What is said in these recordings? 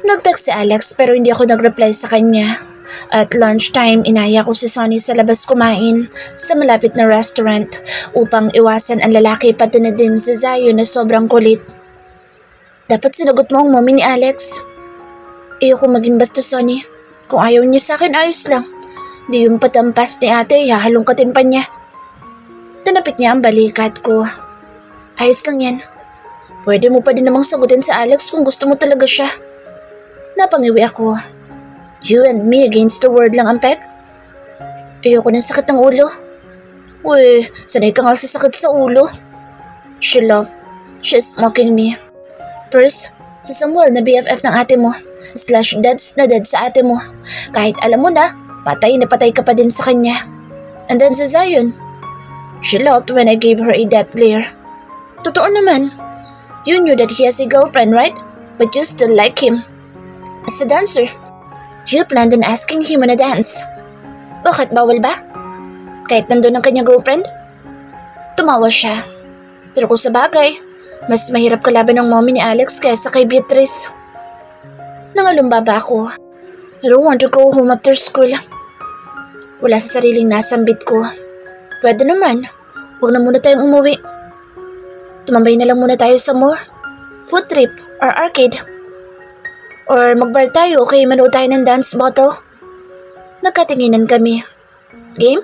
Nag-text si Alex pero hindi ako nag-reply sa kanya. At lunchtime, inaya ko si Sonny sa labas kumain sa malapit na restaurant upang iwasan ang lalaki pati na din si Zion na sobrang kulit. Dapat sinagot mo ang mommy ni Alex. Ayoko maging basta, Sonny. Kung ayaw niya sa akin, ayos lang. Di yung patampas ni ate, hahalongkatin pa niya. Tinapit niya ang balikat ko. Ayos lang yan. Pwede mo pa din namang sagutin sa Alex kung gusto mo talaga siya. Napangiwi ako. You and me against the world lang ang pek? Ayoko ng sakit ng ulo. Uy, sanay ka nga sa sakit sa ulo. She laughed. She's mocking me. First, si Samuel na BFF ng ate mo, / dads na dad sa ate mo. Kahit alam mo na patay ka pa din sa kanya. And then si Zion. She laughed when I gave her a death glare. Totoo naman. You knew that he has a girlfriend, right? But you still like him. As a dancer. You planned on asking him on a dance. Bakit, bawal ba? Kahit nandun ang kanyang girlfriend? Tumawa siya. Pero kung sa bagay, mas mahirap kalaban ng mommy ni Alex kaysa kay Beatrice. Nangalumbaba ako. I don't want to go home after school. Wala sa sariling nasambit ko. Pwede naman. Huwag na muna tayong umuwi. Tumambay na lang muna tayo sa mall, food trip, or arcade. Or magbar tayo kay manood tayo ng dance battle. Nagkatinginan kami. Game?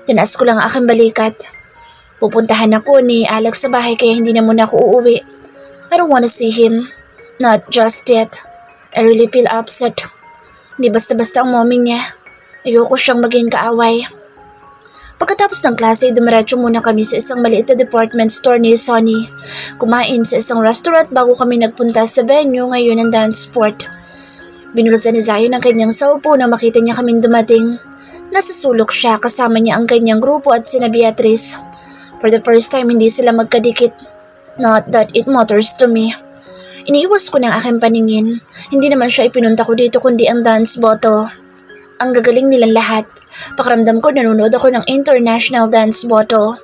Tinaas ko lang ang aking balikat. Pupuntahan ako ni Alex sa bahay kaya hindi na muna ako uuwi. I don't wanna see him. Not just yet. I really feel upset. Hindi basta-basta ang mommy niya. Ayoko siyang maging kaaway. Pagkatapos ng klase, dumiretso muna kami sa isang maliit na department store ni Sonny. Kumain sa isang restaurant bago kami nagpunta sa venue ngayon ng dance sport. Binulasan ni Zion ang kanyang cellphone na makita niya kaming dumating. Nasa sulok siya kasama niya ang kanyang grupo at sina Beatrice. For the first time, hindi sila magkadikit. Not that it matters to me. Iniiwas ko ng aking paningin. Hindi naman siya ipinunta ko dito kundi ang dance battle. Ang gagaling nilang lahat. Pakiramdam ko nanonood ako ng international dance battle.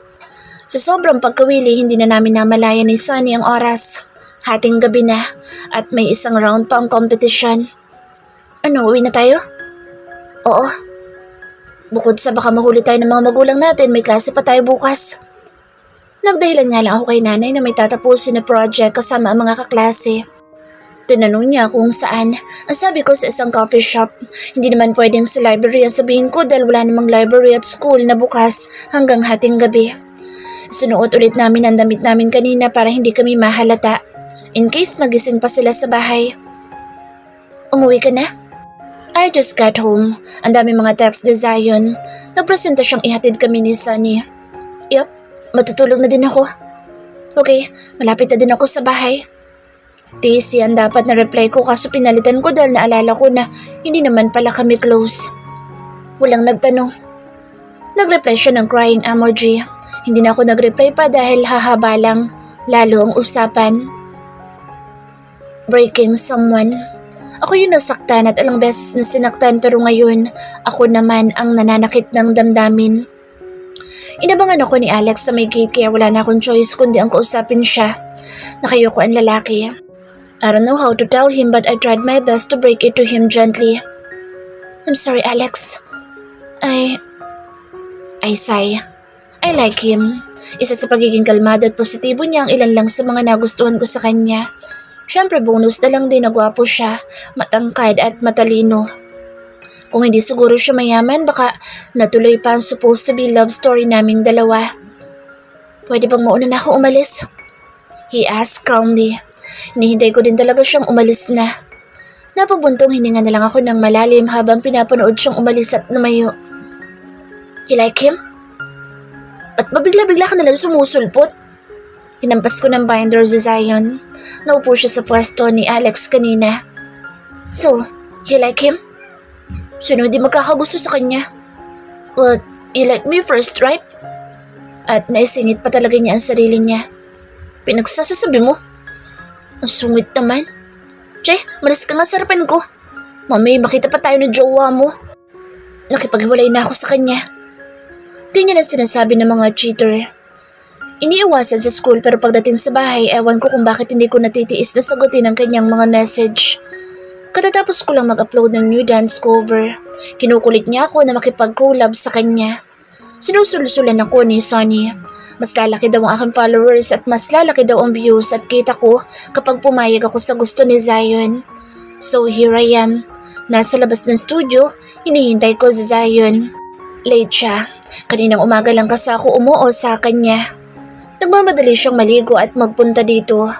Sa sobrang pagkawili, hindi na namin namalayan ni Sunny ang oras. Hating gabi na at may isang round pa ang competition. Ano, uwi na tayo? Oo. Bukod sa baka mahuli tayo ng mga magulang natin, may klase pa tayo bukas. Nagdahilan nga lang ako kay nanay na may tatapusin na project kasama ang mga kaklase. Tinanong niya kung saan. Ang sabi ko sa isang coffee shop. Hindi naman pwedeng sa library ang sabihin ko dahil wala namang library at school na bukas hanggang hating gabi. Sinuot ulit namin ang damit namin kanina para hindi kami mahalata. In case nagising pa sila sa bahay. Umuwi ka na? I just got home. Ang dami mga text ni Zion. Nagpresenta siyang ihatid kami ni Sunny. Yup, matutulog na din ako. Okay, malapit na din ako sa bahay. Daisy ang dapat na reply ko kaso pinalitan ko dahil naalala ko na hindi naman pala kami close. Walang nagtanong. Nag-reply siya ng crying emoji. Hindi na ako nag-reply pa dahil hahaba lang, lalo ang usapan. Breaking someone. Ako yung nasaktan at ilang beses na sinaktan pero ngayon ako naman ang nananakit ng damdamin. Inabangan ako ni Alex sa may gate kaya wala na akong choice kundi ang kausapin siya. Nakayoko ang lalaki. I don't know how to tell him but I tried my best to break it to him gently. I'm sorry, Alex. I sigh. I like him. Isa sa pagiging kalmado at positibo niya ang ilan lang sa mga nagustuhan ko sa kanya. Siyempre bonus na lang din na gwapo siya, matangkad at matalino. Kung hindi siguro siya mayaman, baka natuloy pa ang supposed to be love story naming dalawa. Pwede bang mauna na ako umalis? He asked calmly. Hinihintay ko din talaga siyang umalis na. Napabuntong hininga na lang ako ng malalim habang pinapanood siyang umalis at lumayo. You like him? At mabigla-bigla ka nalang sumusulpot? Hinampas ko ng binder si Zion. Naupo siya sa pwesto ni Alex kanina. So, you like him? Sino di magkakagusto sa kanya? But, you like me first, right? At naisingit pa talaga niya ang sarili niya. Pinagsasasabi mo? Ang sungit naman. Che, malas ka nga sa harapan ko. Mami, makita pa tayo ng jowa mo. Nakipaghiwalay na ako sa kanya. Ganyan ang sinasabi ng mga cheater. Iniiwasan sa school pero pagdating sa bahay, ewan ko kung bakit hindi ko natitiis na sagutin ang kanyang mga message. Katatapos ko lang mag-upload ng new dance cover. Kinukulit niya ako na makipag-collab sa kanya. Sinusulsulan ako ni Sonny. Mas lalaki daw ang aking followers at mas lalaki daw ang views at kita ko kapag pumayag ako sa gusto ni Zion. So here I am. Nasa labas ng studio, hinihintay ko si Zion. Late siya. Kaninang umaga lang kasi ako umuo sa kanya. Nagmamadali siyang maligo at magpunta dito.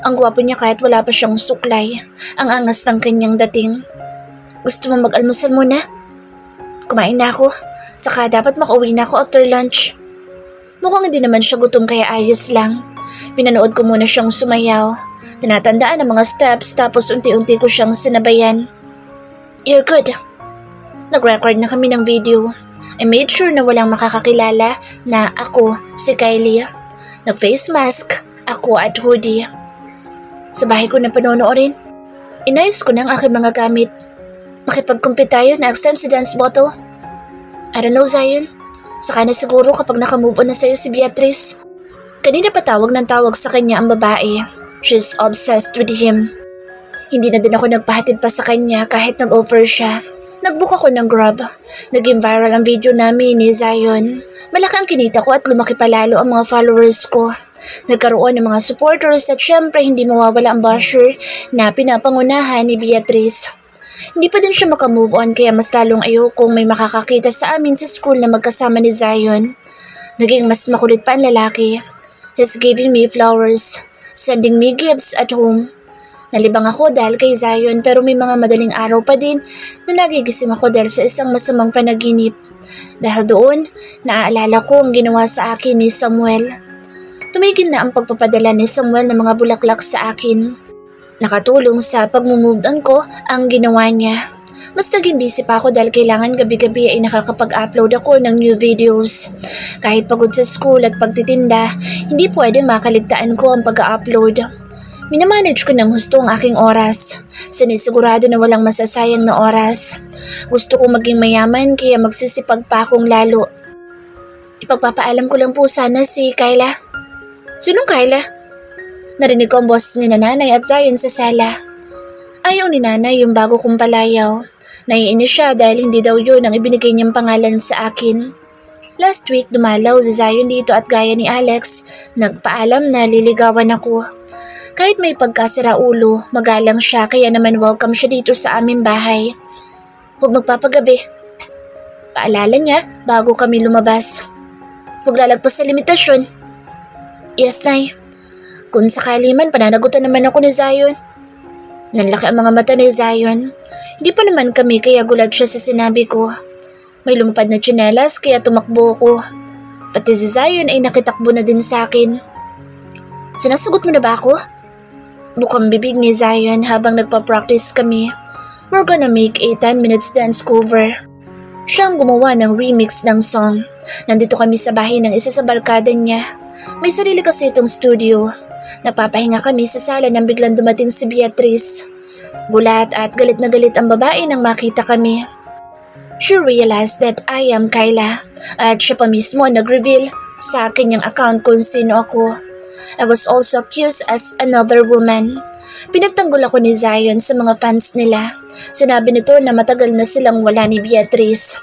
Ang gwapo niya kahit wala pa siyang suklay. Ang angas ng kanyang dating. Gusto mo mag-almusal muna? Kumain na ako. Saka dapat makauwi na ako after lunch. Mukhang hindi naman siya gutom kaya ayos lang. Pinanood ko muna siyang sumayaw. Tinatandaan ang mga steps tapos unti-unti ko siyang sinabayan. You're good. Nag-record na kami ng video. I made sure na walang makakakilala na ako si Kylie. Nag-face mask, ako at hoodie. Sa bahay ko na panonoorin. Inayos ko na ang aking mga gamit. Makipag-compete tayo next time si Dance Bottle. I don't know, Zion. Saka na siguro kapag nakamove on na sa'yo si Beatrice. Kanina pa tawag ng tawag sa kanya ang babae. She's obsessed with him. Hindi na din ako nagpahatid pa sa kanya kahit nag-offer siya. Nagbook ako ng Grab. Naging viral ang video namin ni Zion. Malaki ang kinita ko at lumaki palalo ang mga followers ko. Nagkaroon ng mga supporters at syempre hindi mawawala ang basher na pinapangunahan ni Beatrice. Hindi pa din siya makamove on kaya mas lalong ayokong may makakakita sa amin sa school na magkasama ni Zion. Naging mas makulit pa ang lalaki. He's giving me flowers, sending me gifts at home. Nalibang ako dahil kay Zion pero may mga madaling araw pa din na nagigising ako dahil sa isang masamang panaginip. Dahil doon, naaalala ko ang ginawa sa akin ni Samuel. Tumigil na ang pagpapadala ni Samuel ng mga bulaklak sa akin. Nakatulong sa pag-move on ko ang ginawa niya. Mas naging busy pa ako dahil kailangan gabi-gabi ay nakakapag-upload ako ng new videos. Kahit pagod sa school at pagtitinda, hindi pwedeng makaligtaan ko ang pag-upload. Minamanage ko ng husto ang aking oras. Sinisigurado na walang masasayang na oras. Gusto kong maging mayaman kaya magsisipag pa akong lalo. Ipagpapaalam ko lang po sana si Kyla. Sinong Kyla? Narinig ko ang boss ni Nanay at Zion sa sala. Ayaw ni Nanay yung bago kong palayaw. Naiinis siya dahil hindi daw yun ang ibinigay niyang pangalan sa akin. Last week dumalaw si Zion dito at gaya ni Alex, nagpaalam na liligawan ako. Kahit may pagkasira ulo, magalang siya kaya naman welcome siya dito sa aming bahay. Huwag magpapagabi. Paalala niya bago kami lumabas. Huwag lalagpas sa limitasyon. Yes, Nay. Kung sakali man, pananagutan naman ako ni Zion. Nanlaki ang mga mata ni Zion. Hindi pa naman kami kaya gulat siya sa sinabi ko. May lumapad na tsinelas kaya tumakbo ko. Pati si Zion ay nakitakbo na din sa akin. Sinasagot mo na ba ako? Bukang bibig ni Zion habang nagpa-practice kami. We're gonna make a 10 minutes dance cover. Siya ang gumawa ng remix ng song. Nandito kami sa bahay ng isa sa barkada niya. May sarili kasi itong studio. Napapahinga kami sa sala nang biglang dumating si Beatrice. Gulat at galit na galit ang babae nang makita kami. She realized that I am Kyla at siya pa mismo nag-reveal sa akin yung account kung sino ako. I was also accused as another woman. Pinagtanggol ako ni Zion sa mga fans nila. Sinabi nito na matagal na silang wala ni Beatrice.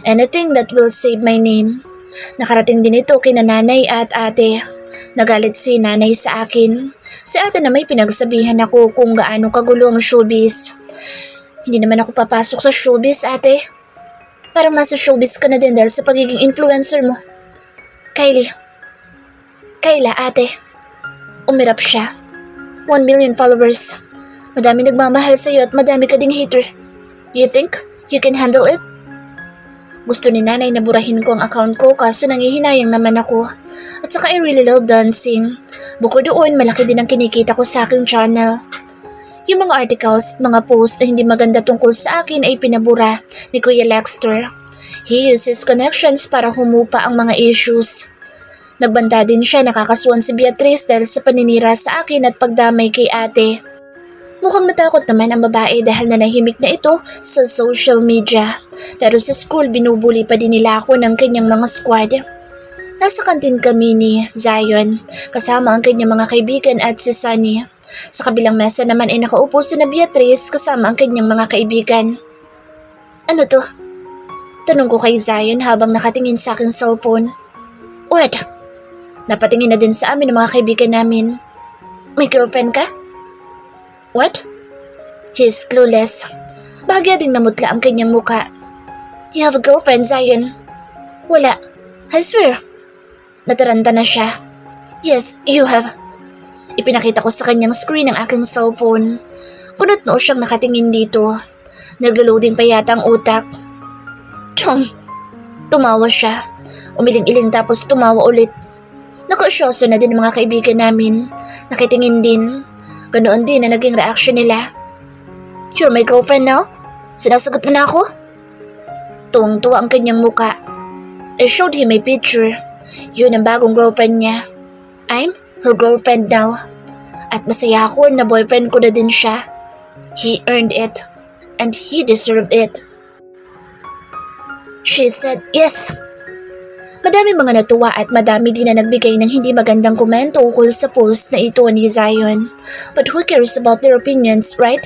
Anything that will save my name. Nakarating din ito kina nanay at ate. Nagalit si nanay sa akin. Si ate na may pinagsabihan ako kung gaano kagulo ang showbiz. Hindi naman ako papasok sa showbiz, ate. Parang nasa showbiz ka na din dahil sa pagiging influencer mo. Kyla, ate. Umirap siya. 1 million followers. Madami nagmamahal sa'yo at madami ka ding hater. You think you can handle it? Gusto ni nanay na burahin ko ang account ko kaso nangihinayang naman ako. At saka I really love dancing. Bukod doon, malaki din ang kinikita ko sa aking channel. Yung mga articles at mga posts na hindi maganda tungkol sa akin ay pinabura ni Kuya Lexter. He uses connections para humupa ang mga issues. Nagbanta din siya nakakasuhan si Beatrice dahil sa paninira sa akin at pagdamay kay ate. Mukhang natakot naman ang babae dahil nanahimik na ito sa social media. Pero sa school binubuli pa din nila ako ng kanyang mga squad. Nasa kantin kami ni Zion kasama ang kanyang mga kaibigan at si Sunny. Sa kabilang mesa naman ay nakaupo si na Beatrice kasama ang kanyang mga kaibigan. Ano to? Tanong ko kay Zion habang nakatingin sa aking cellphone. What? Napatingin na din sa amin ang mga kaibigan namin. May girlfriend ka? What? He's clueless. Bahagya ding namutla ang kanyang muka. You have a girlfriend, Zion? Wala. I swear. Nataranta na siya. Yes, you have. Ipinakita ko sa kanyang screen ang aking cellphone. Kunot noo siyang nakatingin dito. Naglo-loading pa yata ang utak. Tumawa siya. Umiling-iling tapos tumawa ulit. Nakusyoso na din ang mga kaibigan namin. Nakitingin din. Ganoon din na naging reaction nila. You're my girlfriend now? Sinasagot mo na ako? Tuwang-tuwa ang kanyang muka. I showed him my picture. Yun ang bagong girlfriend niya. I'm her girlfriend now. At masaya ako na boyfriend ko na din siya. He earned it. And he deserved it. She said yes. Madami mga natuwa at madami din na nagbigay ng hindi magandang komento ukol sa post na ito ni Zion. But who cares about their opinions, right?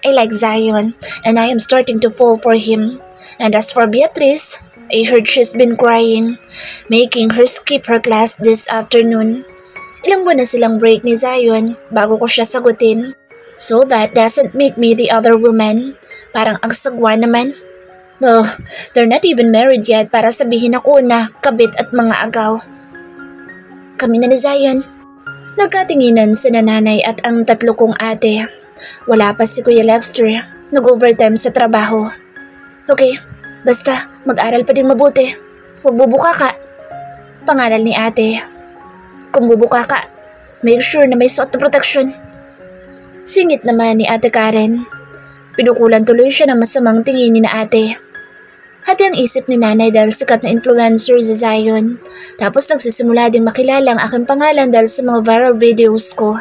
I like Zion and I am starting to fall for him. And as for Beatrice, I heard she's been crying, making her skip her class this afternoon. Ilang buwan na silang break ni Zion bago ko siya sagutin. So that doesn't make me the other woman. Parang ang sagwa naman. Oh, they're not even married yet para sabihin ako na kabit at mga agaw. Kami na ni Zion. Nagkatinginan si nanay at ang tatlo kong ate. Wala pa si Kuya Lexter. Nag-overtime sa trabaho. Okay, basta mag-aral pa din mabuti. Huwag bubuka ka. Pangaral ni ate. Kung bubuka ka, make sure na may suot na protection. Singit naman ni Ate Karen. Pinukulan tuloy siya ng masamang tingin ni na ate. Hati ang isip ni nanay dahil sikat na influencer si Zion. Tapos nagsisimula din makilala ang aking pangalan dahil sa mga viral videos ko.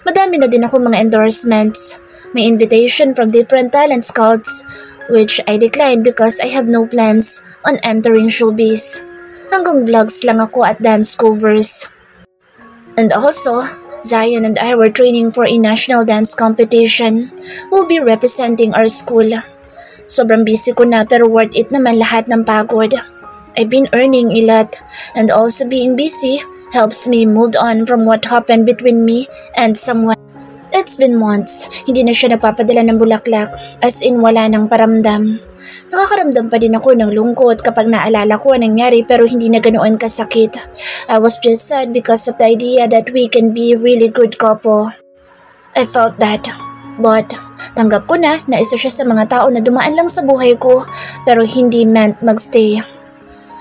Madami na din ako mga endorsements. May invitation from different talent scouts, which I declined because I have no plans on entering showbiz. Hanggang vlogs lang ako at dance covers. And also, Zion and I were training for a national dance competition. We'll be representing our school. Sobrang busy ko na pero worth it naman lahat ng pagod. I've been earning a lot and also being busy helps me move on from what happened between me and someone. It's been months, hindi na siya nagpapadala ng bulaklak, as in wala nang paramdam. Nakakaramdam pa din ako ng lungkot kapag naalala ko ang nangyari pero hindi na ganoon kasakit. I was just sad because of the idea that we can be a really good couple. I felt that. But tanggap ko na isa siya sa mga tao na dumaan lang sa buhay ko pero hindi meant magstay.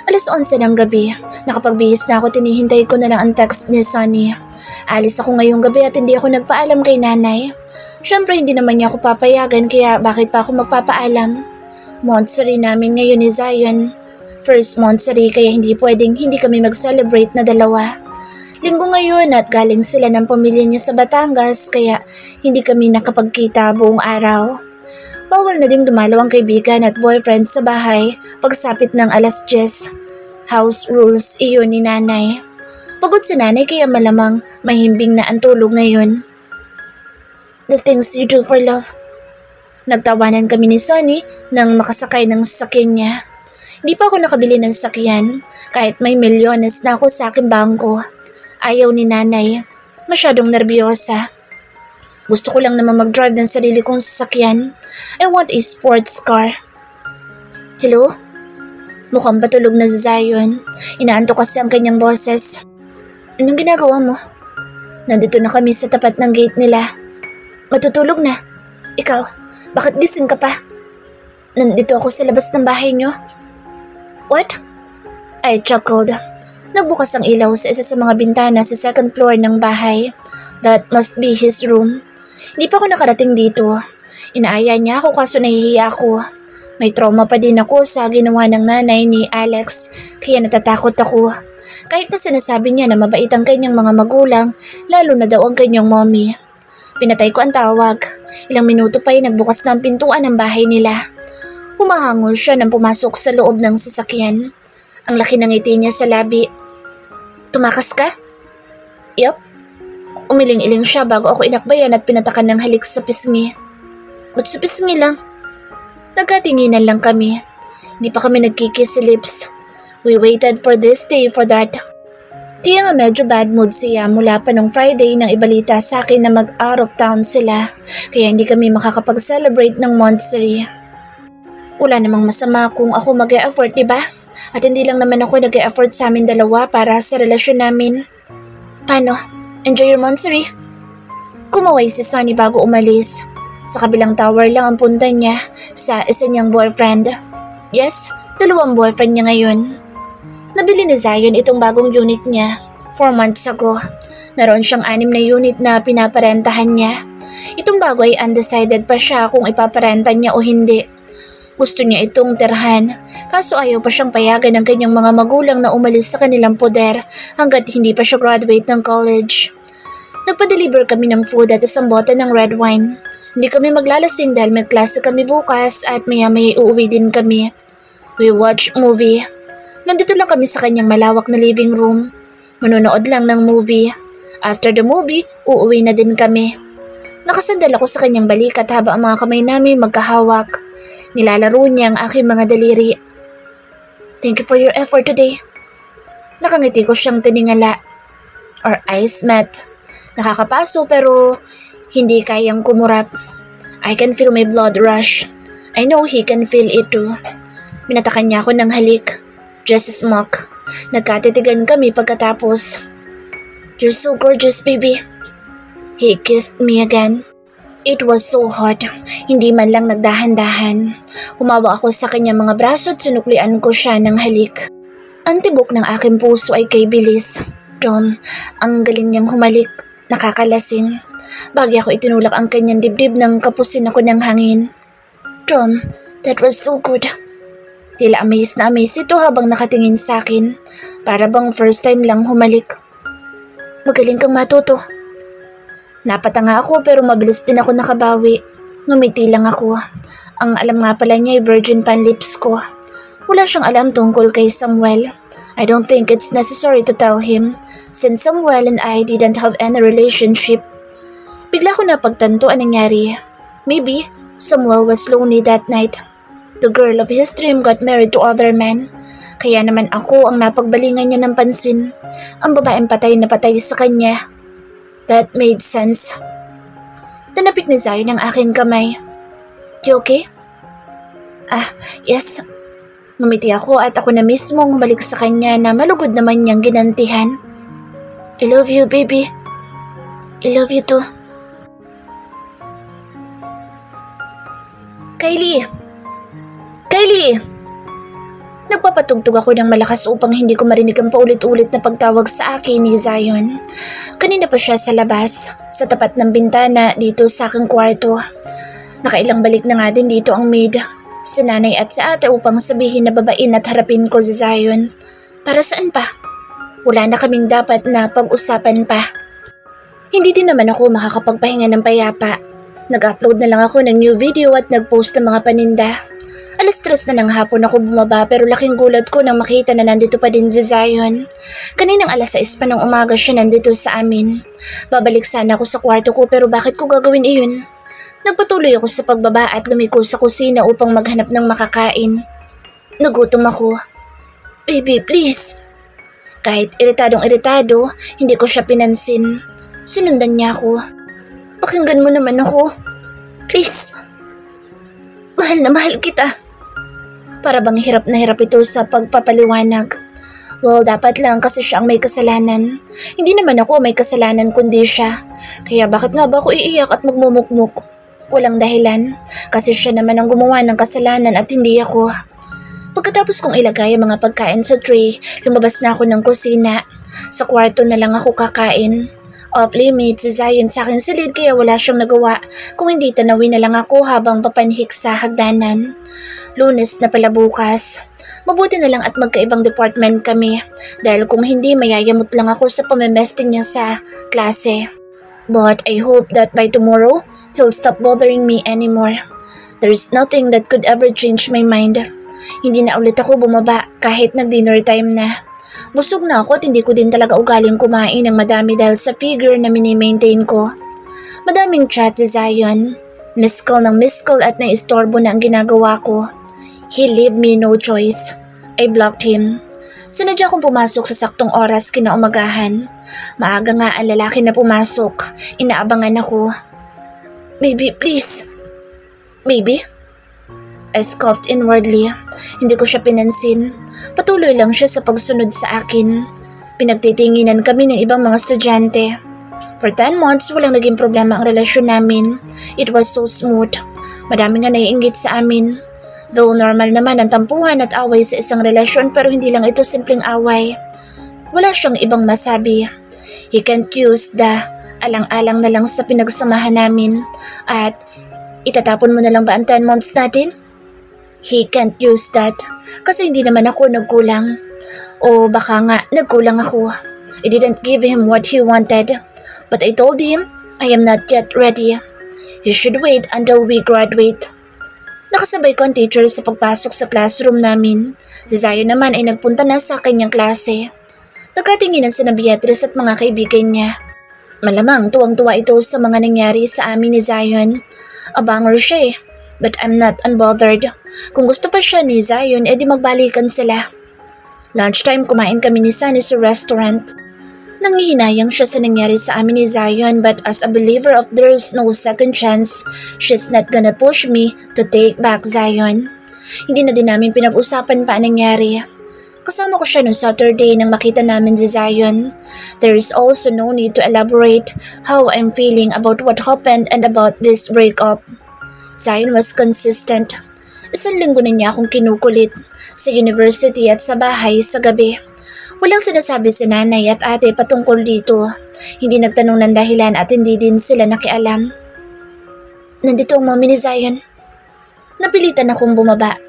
11:00 ng gabi, nakapagbihis na ako, tinihintay ko na lang ang text ni Sunny. Alis ako ngayong gabi at hindi ako nagpaalam kay nanay. Siyempre hindi naman niya ako papayagan kaya bakit pa ako magpapaalam? Monthsary namin ngayon ni Zion. First monthsary kaya hindi pwedeng hindi kami mag-celebrate na dalawa. Linggo ngayon at galing sila ng pamilya niya sa Batangas kaya hindi kami nakapagkita buong araw. Bawal na ding dumalaw ang kaibigan at boyfriend sa bahay pagsapit ng 10:00. House rules iyon ni nanay. Pagod si nanay kaya malamang mahimbing na ang tulog ngayon. The things you do for love. Nagtawanan kami ni Sonny nang makasakay ng sasakyan niya. Hindi pa ako nakabili ng sasakyan kahit may milyones na ako sa aking bangko. Ayaw ni nanay. Masyadong nerbiyosa. Gusto ko lang naman mag-drive ng sarili kong sasakyan. I want a sports car. Hello? Mukhang patulog na si Zion. Inaantok kasi ang kanyang boses. Anong ginagawa mo? Nandito na kami sa tapat ng gate nila. Matutulog na. Ikaw, bakit gising ka pa? Nandito ako sa labas ng bahay niyo. What? I chuckled. Nagbukas ang ilaw sa isa sa mga bintana sa second floor ng bahay. That must be his room. Hindi pa ako nakarating dito. Inaaya niya ako kaso nahihiya ako. May trauma pa din ako sa ginawa ng nanay ni Alex kaya natatakot ako. Kahit na sinasabi niya na mabait ang kanyang mga magulang, lalo na daw ang kanyang mommy. Pinatay ko ang tawag. Ilang minuto pa ay nagbukas na ang pintuan ng bahay nila. Humahangol siya nang pumasok sa loob ng sasakyan. Ang laki ng ngiti niya sa labi. Tumakas ka? Yup. Umiling-iling siya bago ako inakbayan at pinatakan ng halik sa pisngi. Ba't sa pisngi lang? Nagkatinginan lang kami. Hindi pa kami nagkikiss sa lips. We waited for this day for that. Tiya nga medyo bad mood siya mula pa nung Friday nang ibalita sa akin na mag-out of town sila. Kaya hindi kami makakapag-celebrate ng monthsary. Wala namang masama kung ako mag-e-effort, diba? At hindi lang naman ako nag-e-effort sa amin dalawa para sa relasyon namin. Paano? Enjoy your monthsary? Kumaway si Sunny bago umalis. Sa kabilang tower lang ang punta niya sa isa niyang boyfriend. Yes, 2 boyfriend niya ngayon. Nabili ni Zion itong bagong unit niya 4 months ago. Meron siyang 6 na unit na pinaparentahan niya. Itong bago ay undecided pa siya kung ipaparenta niya o hindi. Gusto niya itong tirhan, kaso ayaw pa siyang payagan ng kanyang mga magulang na umalis sa kanilang poder hanggat hindi pa siya graduate ng college. Nagpa-deliver kami ng food at isang bote ng red wine. Hindi kami maglalasing dahil may klase kami bukas at maya-maya uuwi din kami. We watch movie. Nandito lang kami sa kanyang malawak na living room. Manonood lang ng movie. After the movie, uuwi na din kami. Nakasandal ako sa kanyang balikat habang ang mga kamay namin magkahawak. Nilalaro niya ang aking mga daliri. Thank you for your effort today. Nakangiti ko siyang tiningala. Our eyes met. Nakakapaso pero hindi kayang kumurap. I can feel my blood rush. I know he can feel it too. Minatakan niya ako ng halik. Just a smoke. Nagkatitigan kami pagkatapos. You're so gorgeous, baby. He kissed me again. It was so hot. Hindi man lang nagdahan-dahan. Humawa ako sa kanyang mga braso at sinuklian ko siya ng halik. Ang tibok ng aking puso ay kay bilis. Tom, ang galing niyang humalik. Nakakalasing. Bagay ako itinulak ang kanyang dibdib nang kapusin ako ng hangin. Tom, that was so good. Tila amaze na amaze ito habang nakatingin sa akin. Para bang first time lang humalik. Magaling kang matuto. Napatanga ako pero mabilis din ako nakabawi. Ngumiti lang ako. Ang alam nga pala niya ay virgin pan lips ko. Wala siyang alam tungkol kay Samuel. I don't think it's necessary to tell him since Samuel and I didn't have any relationship. Bigla ko napagtanto ang nangyari. Maybe Samuel was lonely that night. The girl of his dream got married to other men. Kaya naman ako ang napagbalingan niya ng pansin. Ang babaeng patay na patay sa kanya. That made sense. Tanapik ni Zion ang aking kamay. You okay? Yes. Ngumiti ako at ako na mismong balik sa kanya na malugod naman niyang ginantihan. I love you, baby. I love you too. Kylie! Kylie! Nagpapatugtog ako ng malakas upang hindi ko marinig ang paulit-ulit na pagtawag sa akin ni Zion. Kanina pa siya sa labas, sa tapat ng bintana dito sa aking kwarto. Nakailang balik na nga din dito ang maid, si nanay at si ate upang sabihin na babain at harapin ko si Zion. Para saan pa? Wala na kaming dapat na pag-usapan pa. Hindi din naman ako makakapagpahinga ng payapa. Nag-upload na lang ako ng new video at nag-post ng mga paninda. 3:00 na ng hapon ako bumaba pero laking gulat ko nang makita na nandito pa din si Zion. Kaninang 6:00 pa ng umaga siya nandito sa amin. Babalik sana ako sa kwarto ko pero bakit ko gagawin iyon? Nagpatuloy ako sa pagbaba at lumiko sa kusina upang maghanap ng makakain. Nagutom ako. Baby, please. Kahit iritadong-iritado, hindi ko siya pinansin. Sinundan niya ako. Pakinggan mo naman ako. Please. Mahal na mahal kita. Para bang hirap na hirap ito sa pagpapaliwanag. Well, dapat lang kasi siya ang may kasalanan. Hindi naman ako may kasalanan kundi siya. Kaya bakit nga ba ako iiyak at magmumukmuk? Walang dahilan. Kasi siya naman ang gumawa ng kasalanan at hindi ako. Pagkatapos kong ilagay ang mga pagkain sa tray, lumabas na ako ng kusina. Sa kwarto na lang ako kakain. Off-limits si Zion sa aking silid kaya wala siyang nagawa kung hindi tanawin na lang ako habang papanhik sa hagdanan. Lunes na pala bukas. Mabuti na lang at magkaibang department kami dahil kung hindi mayayamot lang ako sa pamemesting niya sa klase. But I hope that by tomorrow, he'll stop bothering me anymore. There's nothing that could ever change my mind. Hindi na ulit ako bumaba kahit nag-dinner time na. Busog na ako at hindi ko din talaga ugaling kumain ng madami dahil sa figure na mini-maintain ko. Madaming chat si Zion. Miss call ng miss call at naistorbo na ang ginagawa ko. He leave me no choice. I blocked him. Sinadya kong pumasok sa saktong oras kinaumagahan. Maaga nga ang lalaki na pumasok. Inaabangan ako. Baby, please. Baby? I scoffed inwardly. Hindi ko siya pinansin. Patuloy lang siya sa pagsunod sa akin. Pinagtitinginan kami ng ibang mga estudyante. For 10 months, walang naging problema ang relasyon namin. It was so smooth. Madami nga naiinggit sa amin. Though normal naman ang tampuhan at away sa isang relasyon pero hindi lang ito simpleng away. Wala siyang ibang masabi. He can't use the alang-alang na lang sa pinagsamahan namin at itatapon mo na lang ba ang 10 months natin? He can't use that kasi hindi naman ako nagkulang. O baka nga nagkulang ako. I didn't give him what he wanted but I told him I am not yet ready. He should wait until we graduate. Nakasabay ko ang teacher sa pagpasok sa classroom namin. Si Zion naman ay nagpunta na sa kanyang klase. Nagkatinginan sina Beatrice at mga kaibigan niya. Malamang tuwang-tuwa ito sa mga nangyari sa amin ni Zion. Abanger siya eh, but I'm not unbothered. Kung gusto pa siya ni Zion, edi magbalikan sila. Lunchtime kumain kami ni Sunny sa restaurant. Nanghihinayang siya sa nangyari sa amin ni Zion but as a believer of there's no second chance, she's not gonna push me to take back Zion. Hindi na din namin pinag-usapan pa ang nangyari. Kasama ko siya noong Saturday nang makita namin si Zion. There is also no need to elaborate how I'm feeling about what happened and about this breakup. Zion was consistent. Isang linggo na niya akong kinukulit sa university at sa bahay sa gabi. Walang sinasabi si nanay at ate patungkol dito. Hindi nagtanong ng dahilan at hindi din sila nakialam. Nandito ang mommy ni Zion. Napilitan akong bumaba.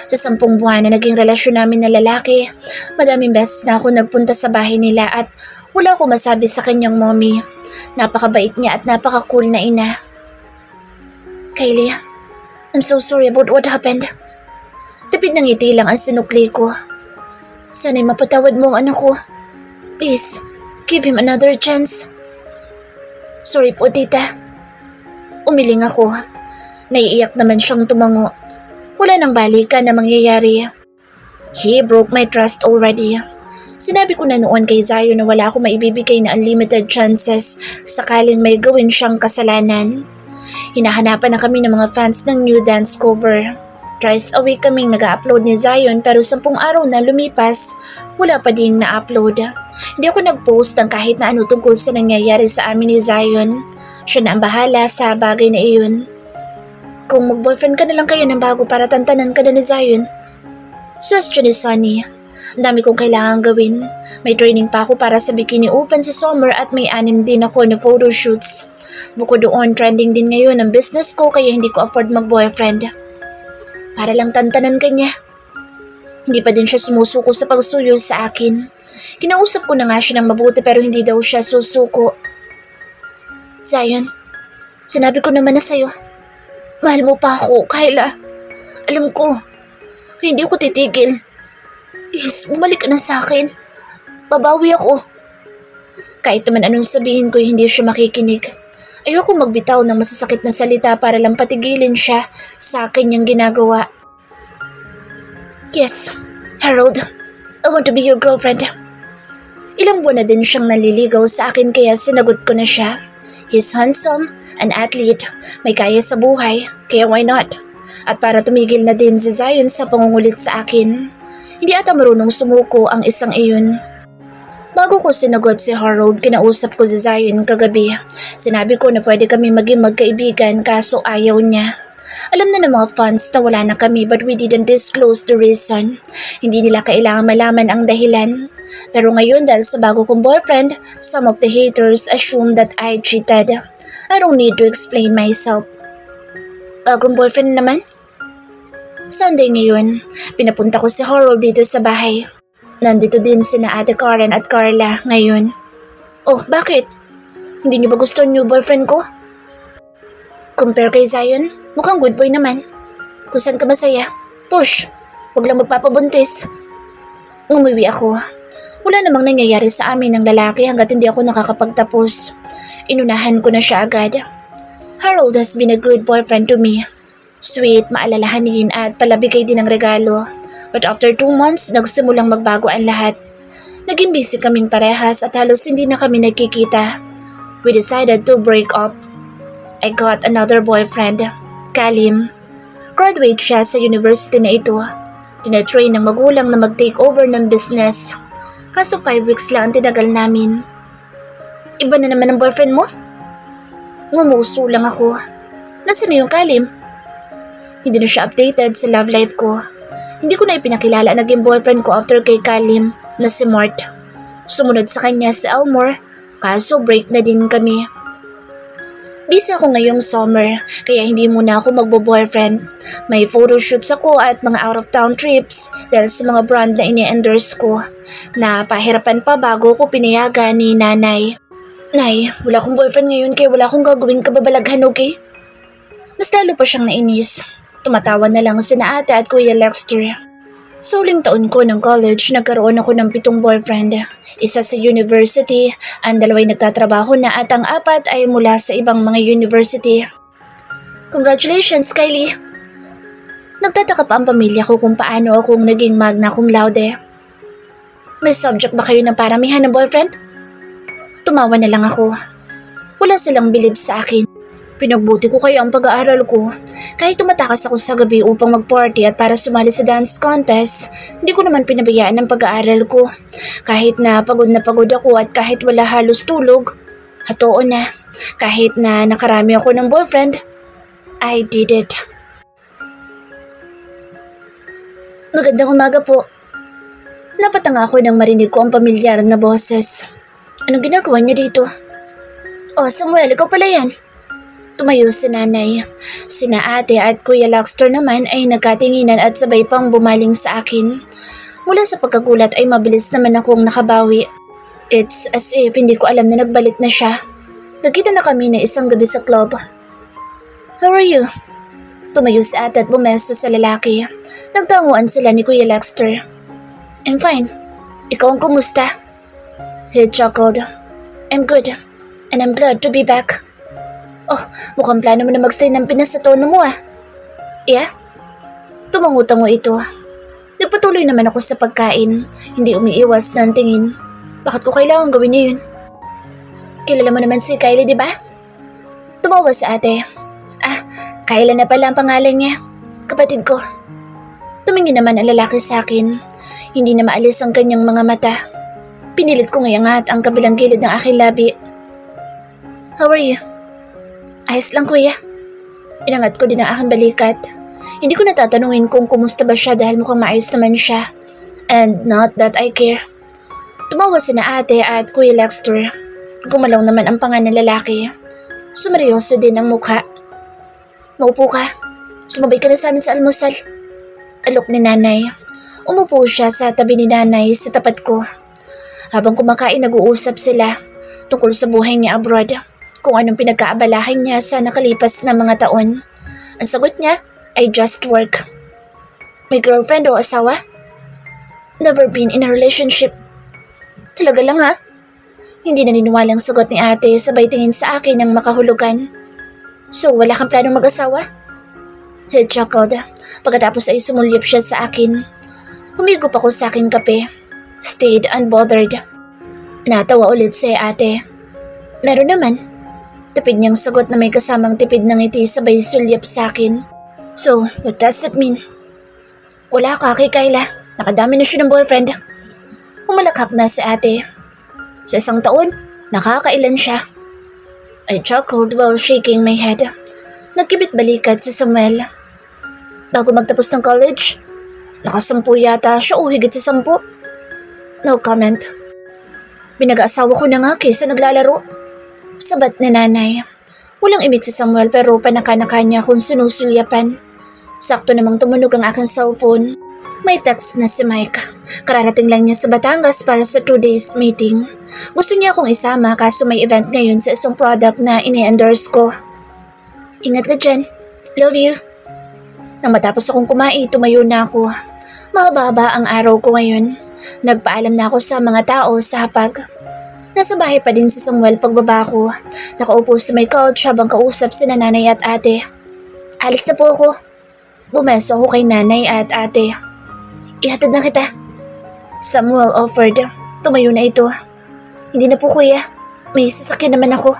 Sa 10 buwan na naging relasyon namin na lalaki, madaming beses na ako nagpunta sa bahay nila at wala ko masabi sa kanyang mommy. Napakabait niya at napaka-cool na ina. Kylie, I'm so sorry about what happened. Tapid ng ngiti lang ang sinukli ko. Sana'y mapatawad mo ang anak ko. Please, give him another chance. Sorry po, tita. Umiling ako. Naiiyak naman siyang tumango. Wala nang balikan na mangyayari. He broke my trust already. Sinabi ko na noon kay Zion na wala akong maibibigay na unlimited chances sakaling may gawin siyang kasalanan. Hinahanapan na kami ng mga fans ng new dance cover. Thrice a week kaming nag-upload ni Zion pero 10 araw na lumipas, wala pa din na-upload. Hindi ako nag-post ng kahit na ano tungkol sa nangyayari sa amin ni Zion. Siya na ang bahala sa bagay na iyon. Kung mag-boyfriend ka na lang kayo ng bago para tantanan ka na ni Zion. Suggestion ni Sunny. Ang dami kong kailangan gawin. May training pa ako para sa Bikini Open sa summer at may 6 din ako na photoshoots. Bukod doon, trending din ngayon ang business ko kaya hindi ko afford mag-boyfriend. Para lang tantanan ka niya. Hindi pa din siya sumusuko sa pagsuyo sa akin. Kinausap ko na nga siya ng mabuti pero hindi daw siya susuko. Zion, sinabi ko naman na sa'yo. Mahal mo pa ako, Kyla. Alam ko, kaya hindi ko titigil. Please, bumalik ka na sa akin. Babawi ako. Kahit naman anong sabihin ko, hindi siya makikinig. Ayoko magbitaw ng masasakit na salita para lang patigilin siya sa akin niyang ginagawa. Yes, Harold, I want to be your girlfriend. Ilang buwan na din siyang naliligaw sa akin kaya sinagot ko na siya. He's handsome, an athlete, may kaya sa buhay, kaya why not? At para tumigil na din si Zion sa pangungulit sa akin, hindi ata marunong sumuko ang isang iyon. Bago ko sinagot si Harold, kinausap ko si Zion kagabi. Sinabi ko na pwede kami maging magkaibigan kaso ayaw niya. Alam na ng mga fans na wala na kami but we didn't disclose the reason. Hindi nila kailangan malaman ang dahilan. Pero ngayon dahil sa bago kong boyfriend, some of the haters assume that I cheated. I don't need to explain myself. Bagong boyfriend naman? Sunday ngayon, pinapunta ko si Harold dito sa bahay. Nandito din sina Ate Karen at Carla ngayon. Oh, bakit? Hindi niyo ba gusto yung new boyfriend ko? Compare kay Zion, mukhang good boy naman. Kung saan ka masaya, push. Huwag lang magpapabuntis. Umuwi ako. Wala namang nangyayari sa amin ng lalaki hanggat hindi ako nakakapagtapos. Inunahan ko na siya agad. Harold has been a good boyfriend to me. Sweet, maalalahanin at palabigay din ng regalo. But after 2 months, nagsimulang magbago ang lahat. Naging busy kaming parehas at halos hindi na kami nagkikita. We decided to break up. I got another boyfriend, Kalim. Graduate siya sa university na ito. Tinatrain ng magulang na mag-take over ng business. Kaso 5 weeks lang ang tinagal namin. Iba na naman ang boyfriend mo? Ngumuso lang ako. Nasaan na yung Kalim? Hindi na siya updated sa love life ko. Hindi ko na ipinakilala naging boyfriend ko after kay Kalim na si Mort. Sumunod sa kanya si Elmore, kaso break na din kami. Busy ako ngayong summer, kaya hindi muna ako magbo-boyfriend. May photoshoots ako at mga out-of-town trips dahil sa mga brand na ini-endorse ko. Napahirapan pa bago ko pinayagan ni nanay. Nay, wala akong boyfriend ngayon kaya wala akong gagawing kababalaghan, okay? Mas lalo pa siyang nainis. Tumatawa na lang sina ate at Kuya Lexter. Sa uling taon ko ng college, nagkaroon ako ng 7 boyfriend. Isa sa university, ang 2 nagtatrabaho na at ang 4 ay mula sa ibang mga university. Congratulations, Kylie! Nagtataka pa ang pamilya ko kung paano akong naging magna cum laude. May subject ba kayo ng paramihan ng boyfriend? Tumawa na lang ako. Wala silang bilib sa akin. Pinagbuti ko kaya ang pag-aaral ko. Kahit tumatakas ako sa gabi upang mag-party at para sumali sa dance contest, hindi ko naman pinabayaan ang pag-aaral ko. Kahit na pagod ako at kahit wala halos tulog, hatoon na. Kahit na nakarami ako ng boyfriend, I did it. Magandang umaga po. Napatanga ako nang marinig ko ang pamilyar na boses. Anong ginagawa niya dito? Oh, Samuel, ikaw pala yan. Tumayo si nanay. Sina ate at Kuya Lexter naman ay nagkatinginan at sabay pang bumaling sa akin. Mula sa pagkagulat ay mabilis naman akong nakabawi. It's as if hindi ko alam na nagbalik na siya. Nagkita na kami na isang gabi sa club. How are you? Tumayo si ate at bumesto sa lalaki. Nagtanguan sila ni Kuya Lexter. I'm fine. Ikaw ang kumusta? He chuckled. I'm good. And I'm glad to be back. Oh, mukhang plano mo na magstay ng Pinas sa tono mo ah. Yeah? Tumango-tango ito. Nagpatuloy naman ako sa pagkain, hindi umiiwas ng tingin. Bakit ko kailangan gawin niya yun? Kilala mo naman si Kylie, di ba? Tumawa sa ate. Ah, Kyla na pala ang pangalan niya. Kapatid ko. Tumingin naman ang lalaki sa akin. Hindi na maalis ang kanyang mga mata. Pinilit ko ngayangat ang kabilang gilid ng aking labi. How are you? Ayos lang, kuya. Inangat ko din ang aking balikat. Hindi ko natatanungin kung kumusta ba siya dahil mukhang maayos naman siya. And not that I care. Tumawa sina ate at Kuya Lexter. Gumalaw naman ang panga ng lalaki. Sumeryoso din ang mukha. Maupo ka. Sumabay ka na sa amin sa almusal. Alok ni nanay. Umupo siya sa tabi ni nanay sa tapat ko. Habang kumakain, nag-uusap sila tungkol sa buhay niya abroad. Kung anong pinagkaabalahan niya sa nakalipas na mga taon. Ang sagot niya ay just work. May girlfriend o asawa? Never been in a relationship. Talaga lang ha? Hindi naniniwalang sagot ni ate sabay tingin sa akin ng makahulugan. So wala kang planong mag-asawa? He chuckled. Pagkatapos ay sumulyap siya sa akin. Humigop ako sa aking kape. Stayed unbothered. Natawa ulit si ate. Meron naman. Tipid niyang sagot na may kasamang tipid ng ngiti sabay sulyap sa akin. So, what does that mean? Wala ka kay Kyla. Nakadami na siya ng boyfriend. Humalakhak na si ate. Sa 1 taon, nakakailan siya. I chuckled while shaking my head. Nagkibit balikat si Samuel. Bago magtapos ng college, naka-10 yata siya o higit sa 10. No comment. Pinag-aasawa ko na nga kaysa naglalaro. Sabat na nanay. Walang imik si Samuel pero panaka-naka niya kung sinusulyapan. Sakto namang tumunog ang aking cellphone. May text na si Mike. Kararating lang niya sa Batangas para sa 2 days meeting. Gusto niya akong isama kaso may event ngayon sa isang product na ini-endorse ko. Ingat ka dyan. Love you. Nang matapos akong kumain, tumayo na ako. Mahaba ang araw ko ngayon. Nagpaalam na ako sa mga tao sa hapag. Nasa bahay pa din si Samuel pagbaba ko. Nakaupo sa may couch habang kausap si nanay at ate. Alis na po ako. Bumeso ako kay nanay at ate. Ihatid na kita. Samuel offered. Tumayo na ito. Hindi na po kuya. May sasakyan naman ako.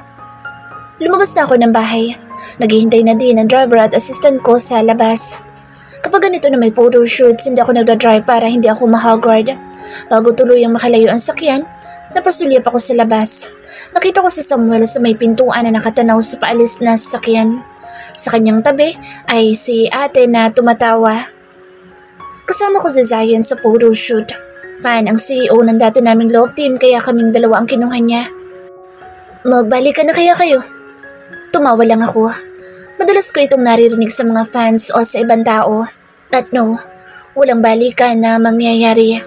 Lumabas na ako ng bahay. Naghihintay na din ang driver at assistant ko sa labas. Kapag ganito na may photoshoots, hindi ako nagdadrive para hindi ako mahagard. Bago tuluyang makalayo ang sakyan, napasulyap ako sa labas. Nakita ko si Samuel sa may pintuan na nakatanaw sa paalis na sasakyan. Sa kanyang tabi ay si ate na tumatawa. Kasama ko si Zion sa photoshoot. Fan ang CEO ng dati naming love team kaya kaming dalawa ang kinuha niya. Magbalikan na kaya kayo? Tumawa lang ako. Madalas ko itong naririnig sa mga fans o sa ibang tao. At no, walang balikan na mangyayari.